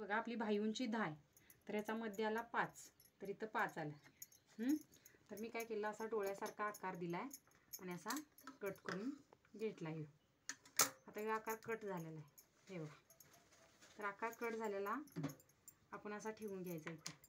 बघा आपली बाही उंची 10 आहे, तर याचा मध्य आला 5, तर इथं 5 आलं. तर मी काय केलं, असा डोळ्यासारखा आकार दिला आहे आणि असा कट करून घेतला आहे. आता हा आकार कट झालेला आहे, हे बघा. तर आकार कट झालेला आपण असा ठेवून घ्यायचा इथे.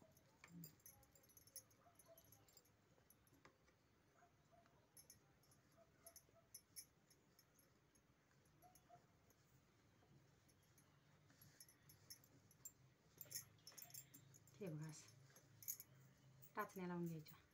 हे बघा असं टाचण्या लावून घ्यायच्या.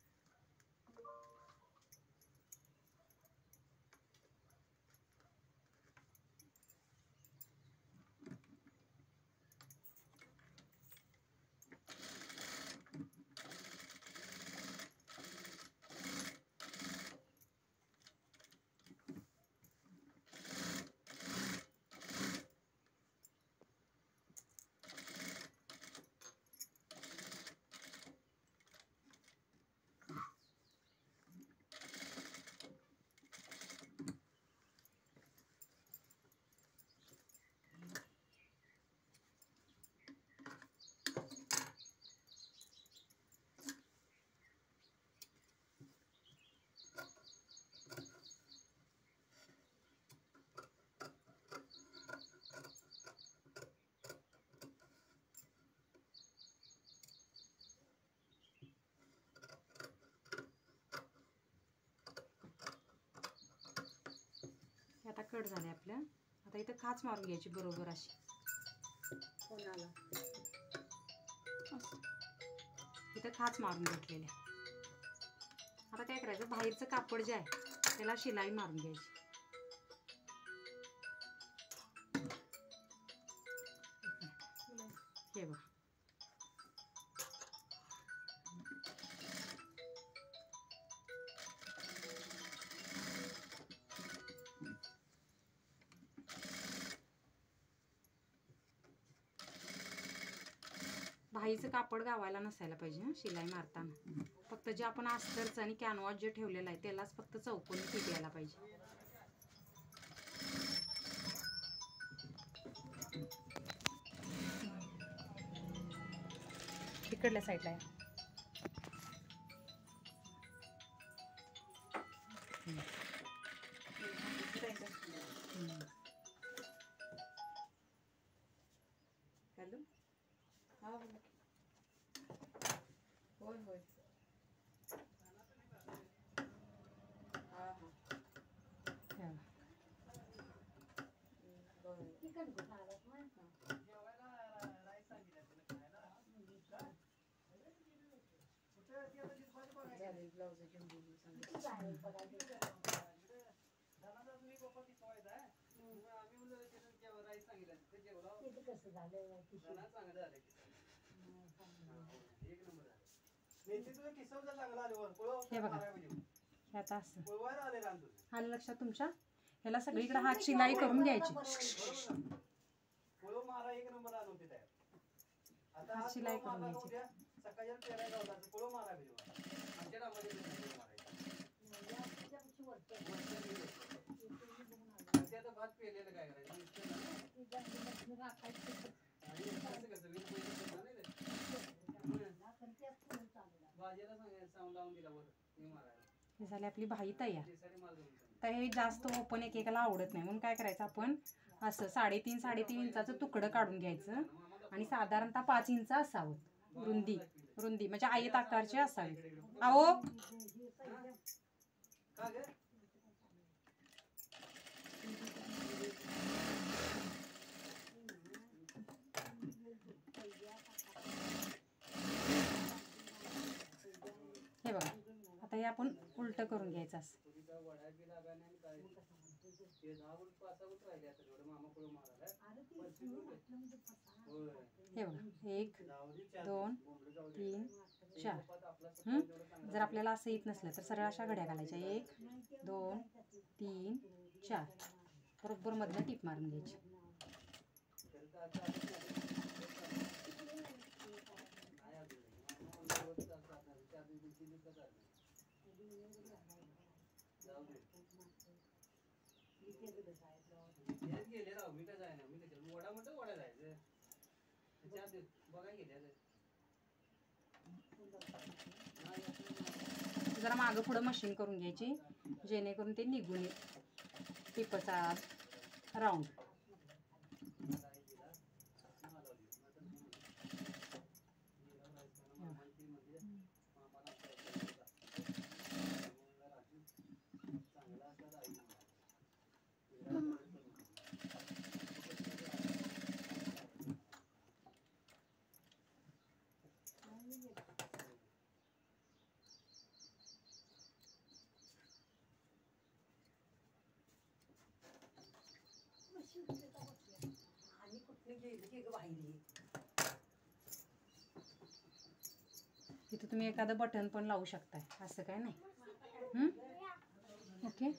आता कट झाले आपल्या. आता इथं खाच मारून घ्यायची बरोबर अशी. कोणाला इथं खाच मारून घेतलेली. आता काय करायचं, बाहेरचं कापड जे आहे त्याला शिलाई मारून घ्यायची. हे बघा. बाहीचं कापड गावायला नसायला पाहिजे शिलाई मारताना. फक्त जे आपण अस्तरचं आणि कॅनव्हास जे ठेवलेलं आहे त्यालाच फक्त चौकोनी फिट यायला पाहिजे. इकडल्या साईडला आहे. हॅलो. हा बोला. होय होय. हा हा. ब्लाउज घेऊन बोलू हे बघा. आता असं आलं लक्षात तुमच्या. ह्याला सगळीकडे हात शिलाई करून घ्यायची. हात शिलाई करून घ्यायची. हे झाली आपली बाही तयार. तर हे जास्त ओपन एकेकाला आवडत नाही, म्हणून काय करायचं आपण असं 3.5 इंचाचं तुकडं काढून घ्यायचं आणि साधारणतः 5 इंच असावं रुंदी. रुंदी म्हणजे आयत आकारचे असावे. अहो हे बघा. आता हे आपण उलट करून घ्यायचं असं. हे बघा. 1 2 3 4. जर आपल्याला असं येत नसलं तर सरळ अशा घड्या घालायच्या. 1 2 3 4. बरोबर मधनं टीप मारून घ्यायची. गेले राव मी काय जाय ना मी त्याच्या वडा म्हणतो वडा जायचं. जरा मागं पुढं मशीन करून घ्यायची जेणेकरून ते निघून येईल टिपचा राऊंड. इथं तुम्ही एखादं बटन पण लावू शकताय, असं काय नाही. ओके.